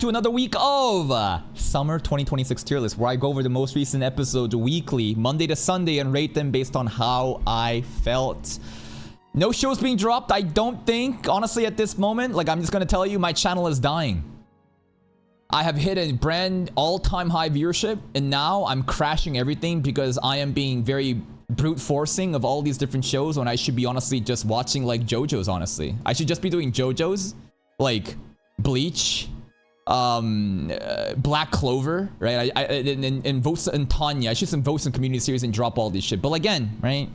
To another week of Summer 2026 Tier List, where I go over the most recent episodes weekly, Monday to Sunday, and rate them based on how I felt. No shows being dropped, I don't think. Honestly, at this moment, like, I'm just gonna tell you, my channel is dying. I have hit a brand all-time high viewership, and now I'm crashing everything because I am being very brute forcing of all these different shows when I should be honestly just watching like JoJo's, honestly. I should just be doing JoJo's, like Bleach, Black Clover, right? And vote and Tanya. I should some votes in community series and drop all this shit. But again, right?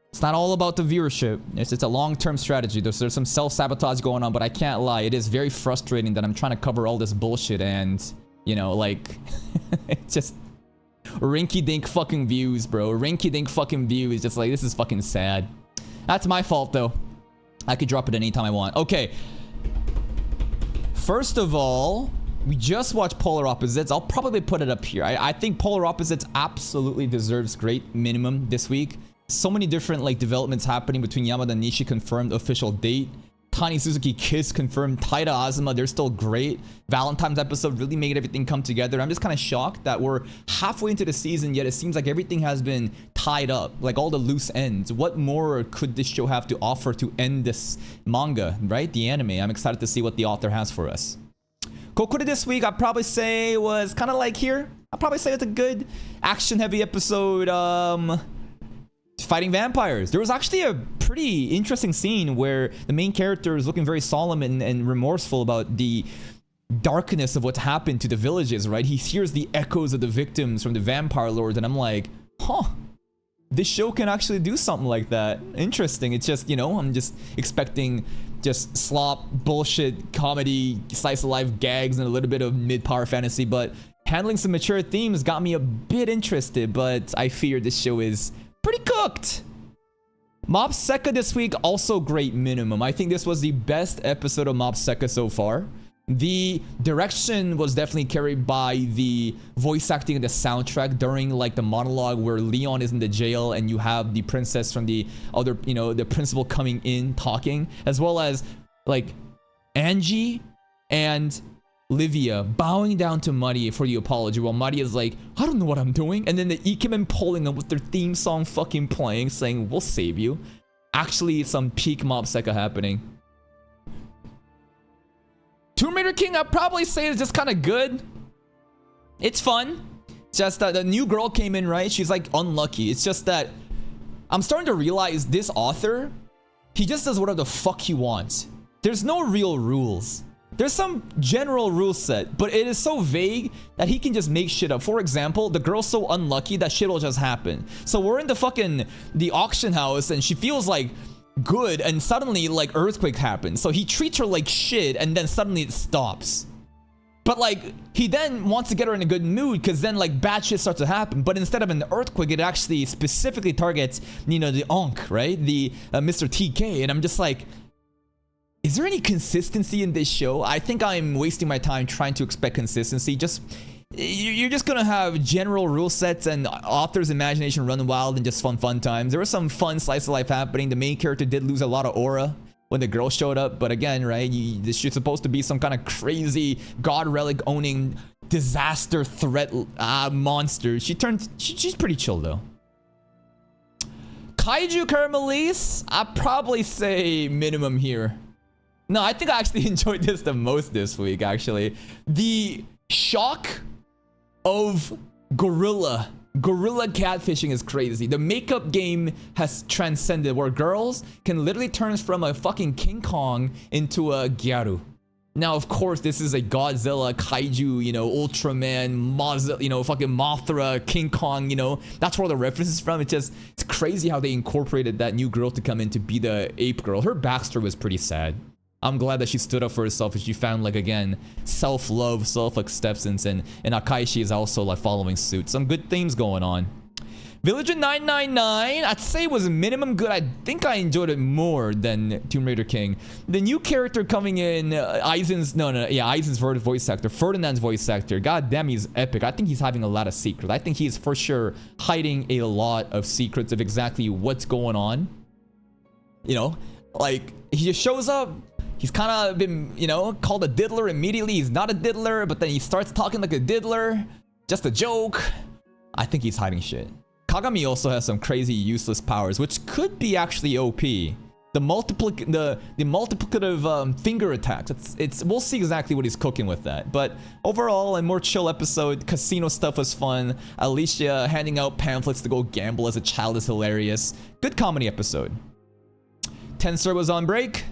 It's not all about the viewership. It's a long-term strategy. There's some self-sabotage going on, but I can't lie. It is very frustrating that I'm trying to cover all this bullshit and, you know, like, it's just rinky-dink fucking views, bro. Rinky-dink fucking views. Just like, this is fucking sad. That's my fault, though. I could drop it anytime I want. Okay. First of all, we just watched Polar Opposites. I'll probably put it up here. I think Polar Opposites absolutely deserves great minimum this week. So many different like developments happening between Yamada Nishi confirmed official date. Tani Suzuki Kiss confirmed. Taira Azuma, they're still great. Valentine's episode really made everything come together. I'm just kind of shocked that we're halfway into the season, yet it seems like everything has been tied up. Like all the loose ends. What more could this show have to offer to end this manga, right? The anime. I'm excited to see what the author has for us. Kokoro this week, I'd probably say was kind of like here. I'd probably say it's a good action-heavy episode. Fighting vampires. There was actually a pretty interesting scene where the main character is looking very solemn and remorseful about the darkness of what's happened to the villages, right? He hears the echoes of the victims from the vampire lords, and I'm like, huh, this show can actually do something like that. Interesting. It's just, you know, I'm just expecting just slop, bullshit, comedy, slice of life gags, and a little bit of mid-power fantasy, but handling some mature themes got me a bit interested, but I fear this show is pretty cooked. Mob Psycho this week, also great minimum. I think this was the best episode of Mob Psycho so far. The direction was definitely carried by the voice acting and the soundtrack during like the monologue where Leon is in the jail and you have the princess from the other, you know, the principal coming in talking, as well as like Angie and Livia bowing down to Maria for the apology while Maria is like, I don't know what I'm doing. And then the Ikemen pulling up with their theme song fucking playing, saying, we'll save you. Actually, some peak Mob Psycho happening. Tomb Raider King, I'd probably say is just kind of good. It's fun. Just that the new girl came in, right? She's like unlucky. It's just that I'm starting to realize this author, he just does whatever the fuck he wants. There's no real rules. There's some general rule set, but it is so vague that he can just make shit up. For example, the girl's so unlucky that shit will just happen. So we're in the auction house and she feels like good and suddenly like earthquake happens. So he treats her like shit and then suddenly it stops. But like he then wants to get her in a good mood because then like bad shit starts to happen. But instead of an earthquake, it actually specifically targets, you know, the Onk, right? The Mr. TK. And I'm just like, is there any consistency in this show? I think I'm wasting my time trying to expect consistency. Just you're just gonna have general rule sets and author's imagination running wild and just fun times. There was some fun slice of life happening. The main character did lose a lot of aura when the girl showed up, but again, right? This shit's supposed to be some kind of crazy god relic owning disaster threat monster. She's pretty chill though. Kaiju Caramelise, I'd probably say minimum here. No, I think I actually enjoyed this the most this week, actually. The shock of gorilla catfishing is crazy. The makeup game has transcended where girls can literally turn from a fucking King Kong into a Gyaru. Now, of course, this is a Godzilla, Kaiju, you know, Ultraman, you know, fucking Mothra, King Kong, you know. That's where the reference is from. It's crazy how they incorporated that new girl to come in to be the ape girl. Her backstory was pretty sad. I'm glad that she stood up for herself and she found, like, again, self-love, self-acceptance, and Akaishi is also, like, following suit. Some good themes going on. Villager 999, I'd say was minimum good. I think I enjoyed it more than Tomb Raider King. The new character coming in, Aizen's voice actor, Ferdinand's voice actor. God damn, he's epic. I think he's having a lot of secrets. I think he's for sure hiding a lot of secrets of exactly what's going on. You know, like, he just shows up, He's kind of been, you know, called a diddler immediately. He's not a diddler, but then he starts talking like a diddler. Just a joke. I think he's hiding shit. Kagami also has some crazy useless powers, which could be actually OP. The multiplicative finger attacks. We'll see exactly what he's cooking with that. But overall, a more chill episode. Casino stuff was fun. Alicia handing out pamphlets to go gamble as a child is hilarious. Good comedy episode. Tensor was on break.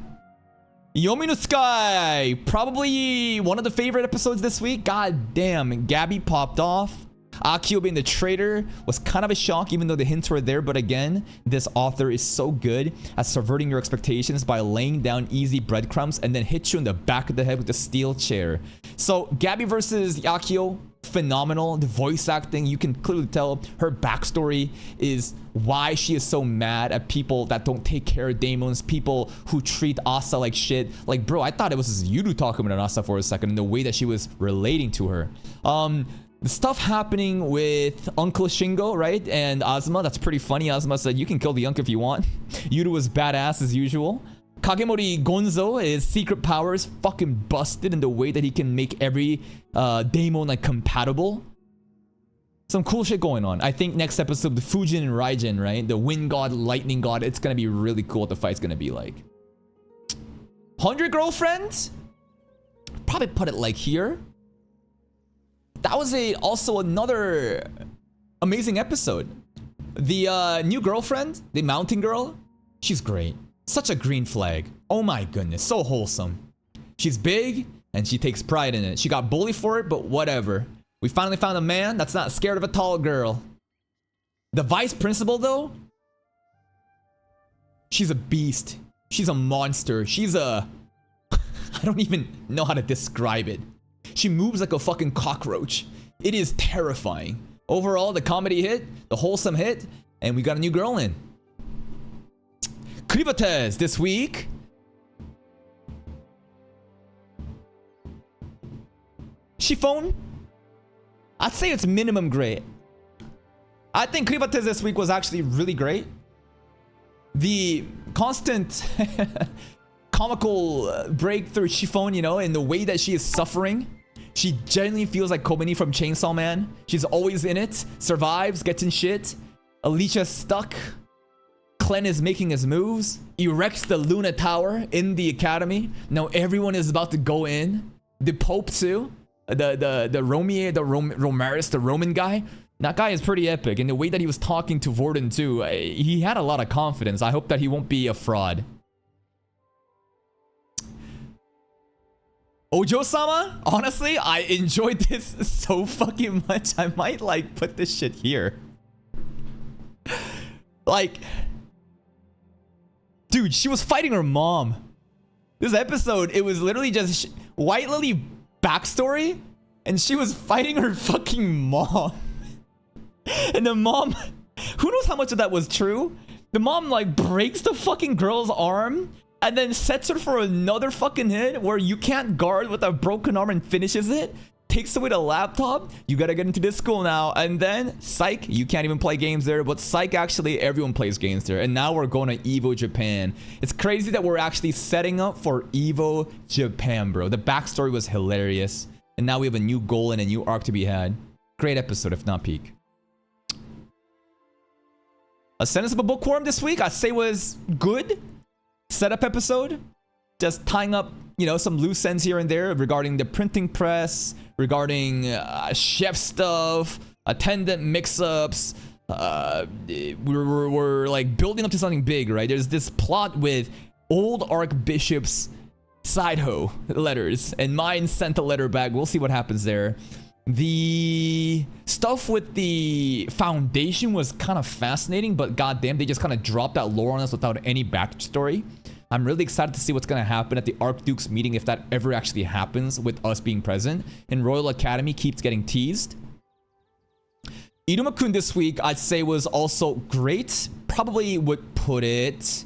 Yomi no Sky, probably one of the favorite episodes this week. God damn, Gabby popped off. Akio being the traitor was kind of a shock, even though the hints were there. But again, this author is so good at subverting your expectations by laying down easy breadcrumbs and then hit you in the back of the head with a steel chair. So Gabby versus Akio, phenomenal. The voice acting, you can clearly tell her backstory is why she is so mad at people that don't take care of demons, people who treat Asa like shit. Like, bro, I thought it was Yuru talking about Asa for a second, and the way that she was relating to her. The stuff happening with Uncle Shingo, right? And Azuma, that's pretty funny. Azuma said, you can kill the Uncle if you want. Yuru was badass as usual. Kagemori Gonzo, his secret powers fucking busted in the way that he can make every daemon like compatible. Some cool shit going on. I think next episode, the Fujin and Raijin, right? The wind god, lightning god. It's gonna be really cool what the fight's gonna be like. 100 Girlfriends? Probably put it like here. That was also another amazing episode. The new girlfriend, the mountain girl, she's great. Such a green flag. Oh my goodness, so wholesome. She's big and she takes pride in it. She got bullied for it, but whatever. We finally found a man that's not scared of a tall girl. The vice principal though, she's a beast. She's a monster. She's a... I don't even know how to describe it. She moves like a fucking cockroach. It is terrifying. Overall, the comedy hit, the wholesome hit, and we got a new girl in. Krivates this week. Chiffon? I'd say it's minimum great. I think Krivates this week was actually really great. The constant comical breakthrough Chiffon, you know, in the way that she is suffering. She genuinely feels like Komini from Chainsaw Man. She's always in it, survives, gets in shit. Alicia's stuck. Klen is making his moves. Erects the Luna Tower in the academy. Now everyone is about to go in. The Pope too. Romaris, the Roman guy. That guy is pretty epic. And the way that he was talking to Vorden too, he had a lot of confidence. I hope that he won't be a fraud. Ojo-sama, honestly, I enjoyed this so fucking much. I might like put this shit here. Like, dude, she was fighting her mom. This episode, it was literally just White Lily backstory, and she was fighting her fucking mom. And the mom, who knows how much of that was true? The mom like breaks the fucking girl's arm and then sets her for another fucking hit where you can't guard with a broken arm and finishes it. Takes away the laptop. You gotta get into this school now. And then, psych, you can't even play games there. But psych, actually, everyone plays games there. And now we're going to EVO Japan. It's crazy that we're actually setting up for EVO Japan, bro. The backstory was hilarious. And now we have a new goal and a new arc to be had. Great episode, if not peak. A Sentence of a Bookworm this week, I'd say was good. Setup episode, just tying up, you know, some loose ends here and there regarding the printing press, regarding chef stuff, attendant mix-ups. We're like building up to something big, right? There's this plot with old Archbishop's side hoe letters, and mine sent a letter back. We'll see what happens there. The stuff with the foundation was kind of fascinating, but goddamn, they just kind of dropped that lore on us without any backstory. I'm really excited to see what's going to happen at the Archduke's meeting, if that ever actually happens with us being present. And Royal Academy keeps getting teased. Iruma-kun this week, I'd say, was also great. Probably would put it...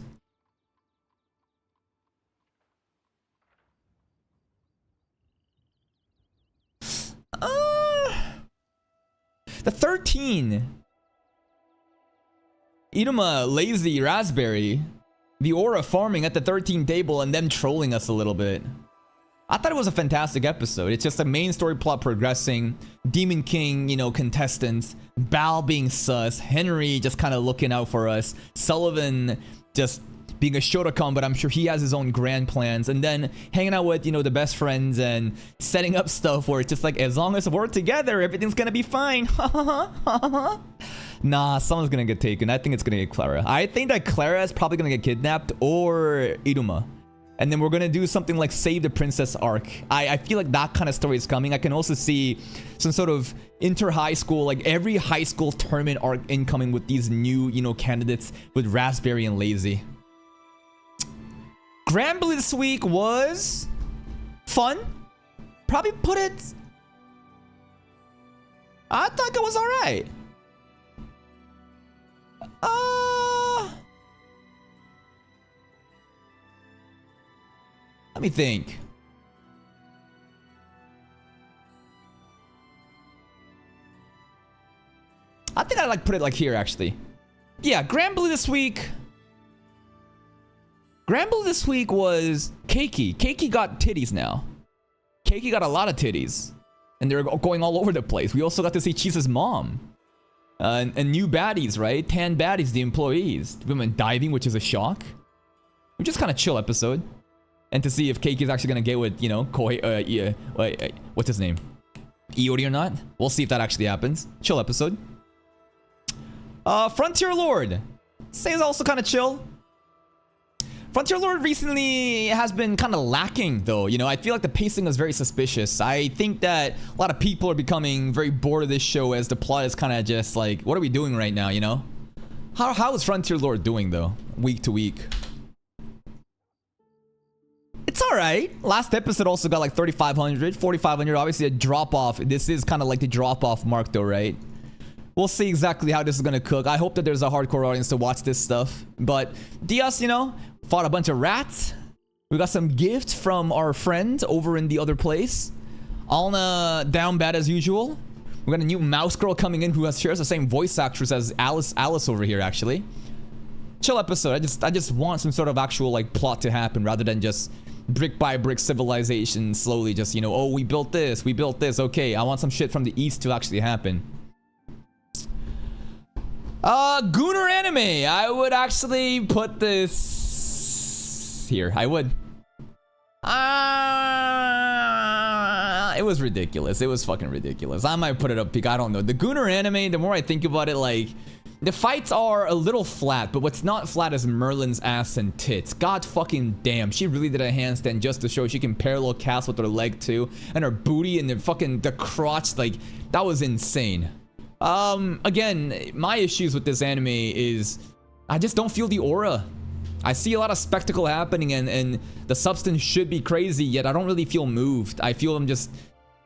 the 13. Iruma Lazy Raspberry. The aura farming at the 13th table and them trolling us a little bit. I thought it was a fantastic episode. It's just a main story plot progressing. Demon King, you know, contestants. Bal being sus. Henry just kind of looking out for us. Sullivan just being a Shotokan, but I'm sure he has his own grand plans. And then hanging out with, you know, the best friends and setting up stuff where it's just like, as long as we're together, everything's gonna be fine. Nah, someone's gonna get taken. I think it's gonna get Clara. I think that Clara is probably gonna get kidnapped, or Iruma. And then we're gonna do something like Save the Princess arc. I feel like that kind of story is coming. I can also see some sort of inter-high school, like every high school tournament arc incoming with these new, you know, candidates with Raspberry and Lazy. Granblue this week was fun. Probably put it... I thought it was alright. Let me think. I think I'd like put it like here, actually. Yeah, Granblue this week. Granblue this week was Keiki. Keiki got titties now. Keiki got a lot of titties. And they're going all over the place. We also got to see Chisa's mom. And new baddies, right? Tan baddies, the employees. Women diving, which is a shock. Which is kind of chill episode. And to see if Keiki's actually gonna get with, you know, what's his name? Iori or not? We'll see if that actually happens. Chill episode. Frontier Lord. Say is also kind of chill. Frontier Lord recently has been kind of lacking, though. You know, I feel like the pacing was very suspicious. I think that a lot of people are becoming very bored of this show as the plot is kind of just like, what are we doing right now, you know? How is Frontier Lord doing, though, week to week? It's alright. Last episode also got like 3,500, 4,500. Obviously a drop off. This is kind of like the drop off mark, though, right? We'll see exactly how this is gonna cook. I hope that there's a hardcore audience to watch this stuff. But Diaz, you know, fought a bunch of rats. We got some gifts from our friend over in the other place. Alna down bad as usual. We got a new mouse girl coming in who shares the same voice actress as Alice over here, actually. Chill episode. I just want some sort of actual like plot to happen rather than just brick by brick civilization slowly just, you know, oh, we built this. Okay, I want some shit from the east to actually happen. Gunner anime. I would actually put this here. I would. It was ridiculous. It was fucking ridiculous. I might put it up peak. I don't know. The Gunner anime, the more I think about it, like, the fights are a little flat, but what's not flat is Merlin's ass and tits. God fucking damn. She really did a handstand just to show she can parallel cast with her leg too. And her booty and the crotch, like, that was insane. Again, my issues with this anime is I just don't feel the aura. I see a lot of spectacle happening and the substance should be crazy, yet I don't really feel moved. I feel I'm just,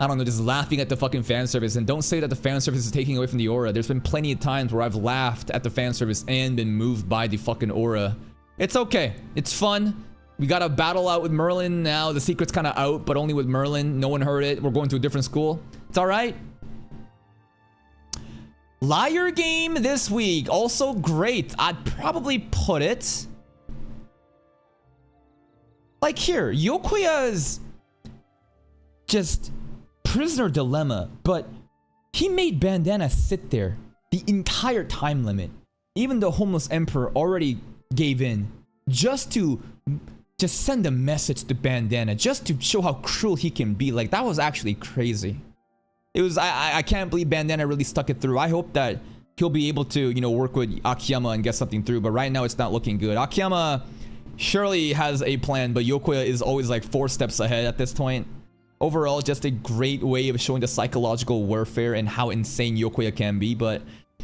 I don't know, just laughing at the fucking fan service. And don't say that the fan service is taking away from the aura. There's been plenty of times where I've laughed at the fan service and been moved by the fucking aura. It's okay. It's fun. We got a battle out with Merlin now. The secret's kind of out, but only with Merlin. No one heard it. We're going to a different school. It's all right. Liar game this week. Also great. I'd probably put it like here. Yokoya's just prisoner dilemma, but he made Bandana sit there the entire time limit. Even the homeless emperor already gave in just to send a message to Bandana, just to show how cruel he can be. Like, that was actually crazy. It was, I can't believe Bandana really stuck it through. I hope that he'll be able to, you know, work with Akiyama and get something through, but right now it's not looking good. Akiyama surely has a plan, but Yokoya is always like 4 steps ahead at this point. Overall, just a great way of showing the psychological warfare and how insane Yokoya can be, but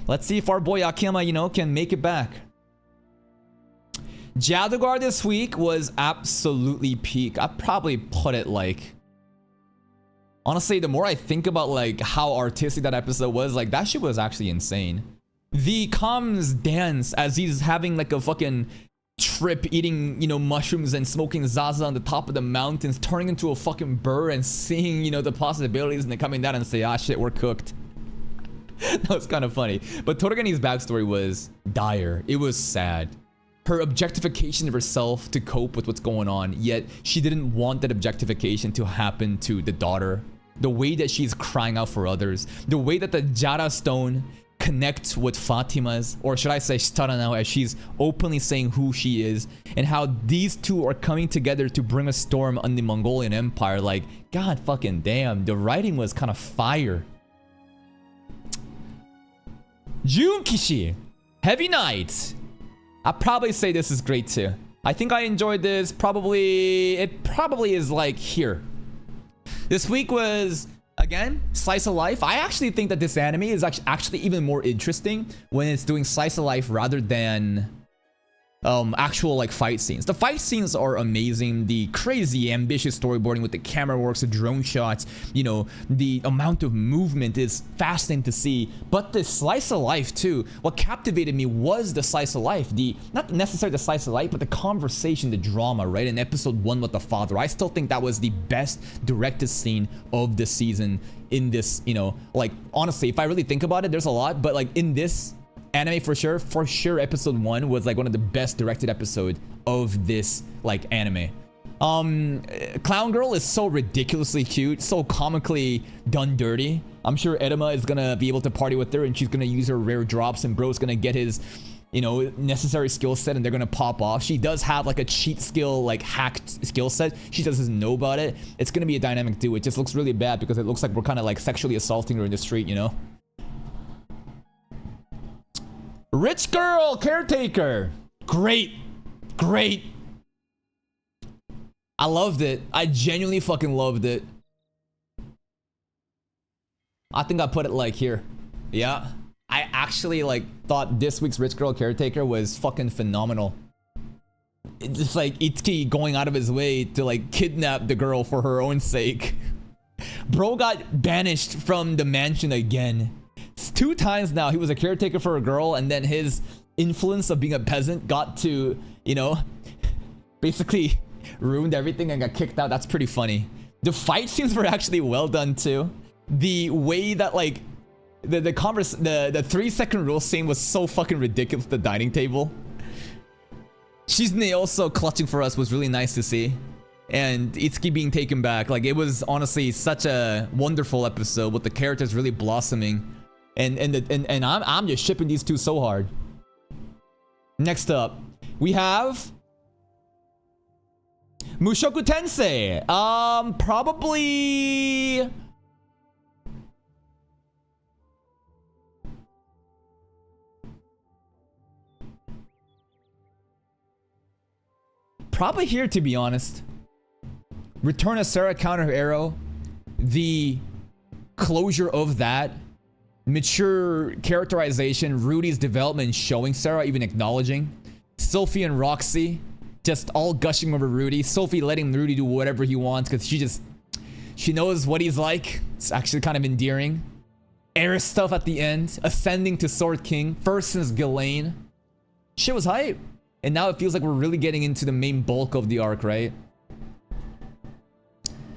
let's see if our boy Akiyama, you know, can make it back. Jadugar this week was absolutely peak. I'd probably put it like... Honestly, the more I think about like how artistic that episode was, like that shit was actually insane. The comms dance as he's having like a fucking trip eating, you know, mushrooms and smoking Zaza on the top of the mountains, turning into a fucking bird and seeing, you know, the possibilities and then coming down and say, ah shit, we're cooked. That was kind of funny. But Torogani's backstory was dire. It was sad. her objectification of herself to cope with what's going on, yet she didn't want that objectification to happen to the daughter. The way that she's crying out for others, the way that the Jara stone connects with Fatima's, or should I say Shitara now, as she's openly saying who she is, and how these two are coming together to bring a storm on the Mongolian Empire. Like, god fucking damn, the writing was kind of fire. Junkishi, Heavy Night. I'd probably say this is great too. I think I enjoyed this. It probably is like here. This week was, again, slice of life. I actually think that this anime is actually even more interesting when it's doing slice of life rather than actual like fight scenes. The fight scenes are amazing. The crazy ambitious storyboarding with the camera works, the drone shots, you know, the amount of movement is fascinating to see. But the slice of life too, what captivated me was the slice of life. Not necessarily the slice of life, but the conversation, the drama, right? In episode 1 with the father, I still think that was the best directed scene of the season in this, you know, like honestly, if I really think about it, there's a lot, but like in this anime for sure episode 1 was like one of the best directed episode of this like anime. Clown Girl is so ridiculously cute, so comically done dirty. I'm sure Edema is gonna be able to party with her and she's gonna use her rare drops and Bro's gonna get his, you know, necessary skill set and they're gonna pop off. She does have like a cheat skill, like hacked skill set. She doesn't know about it. It's gonna be a dynamic duo. It just looks really bad because it looks like we're kind of like sexually assaulting her in the street, you know? Rich Girl Caretaker. Great. I loved it. I genuinely fucking loved it. I think I put it like here. Yeah. I actually like thought this week's Rich Girl Caretaker was fucking phenomenal. It's just like Itsuki going out of his way to like kidnap the girl for her own sake. Bro got banished from the mansion again. 2 times now he was a caretaker for a girl and then his influence of being a peasant got to, you know, basically ruined everything and got kicked out. That's pretty funny. The fight scenes were actually well done too. The way that like the 3-second rule scene was so fucking ridiculous. The dining table. Shizune also clutching for us was really nice to see. And Itsuki being taken back. Like it was honestly such a wonderful episode with the characters really blossoming. And I'm just shipping these two so hard. Next up, we have Mushoku Tensei. Probably here, to be honest. Return of Sarah counter arrow. The closure of that. Mature characterization, Rudy's development showing Sarah, even acknowledging. Sophie and Roxy just all gushing over Rudy. Sophie letting Rudy do whatever he wants because she knows what he's like. It's actually kind of endearing. Air stuff at the end, ascending to Sword King, first since Ghislaine. Shit was hype. And now it feels like we're really getting into the main bulk of the arc, right?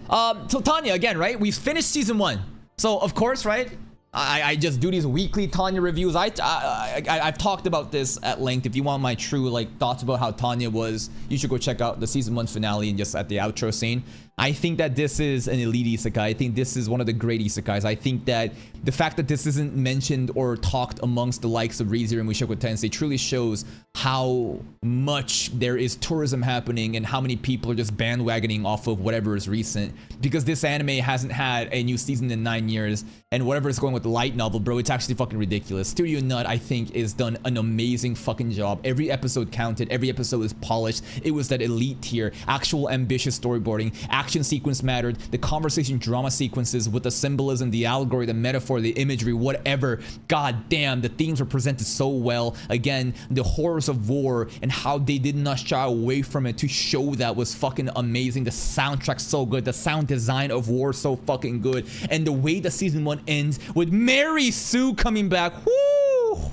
So Tanya, again, right? We've finished season 1. So, of course, right? I just do these weekly Tanya reviews. I've talked about this at length. If you want my true like thoughts about how Tanya was, you should go check out the season 1 finale and just at the outro scene. I think that this is an elite isekai. I think this is one of the great isekais. I think that the fact that this isn't mentioned or talked amongst the likes of Re:Zero and Mushoku Tensei truly shows how much there is tourism happening and how many people are just bandwagoning off of whatever is recent. Because this anime hasn't had a new season in 9 years, and whatever is going with the light novel, bro, it's actually fucking ridiculous. Studio Nut, I think, is done an amazing fucking job. Every episode counted. Every episode is polished. It was that elite tier, actual ambitious storyboarding. Action sequence mattered. The conversation drama sequences with the symbolism, the allegory, the metaphor, the imagery, whatever. God damn, the themes were presented so well. Again, the horrors of war and how they did not shy away from it to show that was fucking amazing. The soundtrack so good. The sound design of war so fucking good. And the way the season 1 ends with Mary Sue coming back. Woo!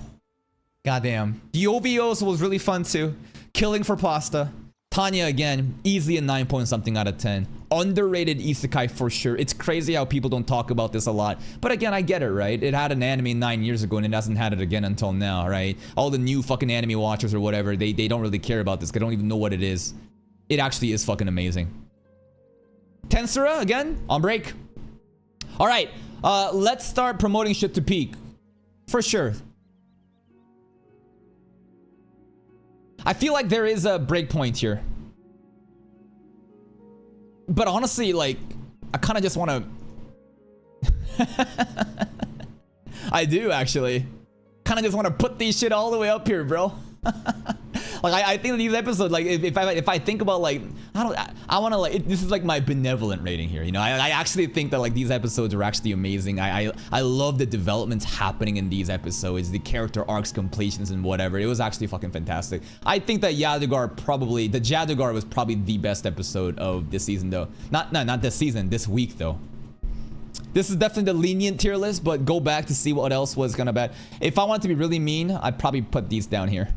Goddamn. The OVOs was really fun too. Killing for Pasta. Tanya again, easily a 9 point something out of 10. Underrated isekai for sure. It's crazy how people don't talk about this a lot. But again, I get it, right? It had an anime 9 years ago and it hasn't had it again until now, right? All the new fucking anime watchers or whatever, they don't really care about this. They don't even know what it is. It actually is fucking amazing. Tensura, again, on break. All right, let's start promoting shit to peak. For sure. I feel like there is a breakpoint here. But honestly, like, I kind of just want to... I do, actually. Kind of just want to put these shit all the way up here, bro. Like, I think that these episodes, like, if I think about, like, I want to, like, this is like my benevolent rating here, you know? I actually think that, like, these episodes are actually amazing. I love the developments happening in these episodes, the character arcs, completions, and whatever. It was actually fucking fantastic. I think that the Jadugar was probably the best episode of this season, though. Not this season, this week, though. This is definitely the lenient tier list, but go back to see what else was gonna bet. If I want to be really mean, I'd probably put these down here.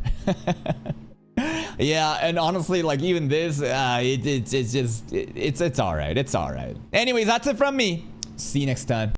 Yeah, and honestly, like, even this, it's all right. It's all right. Anyways, that's it from me. See you next time.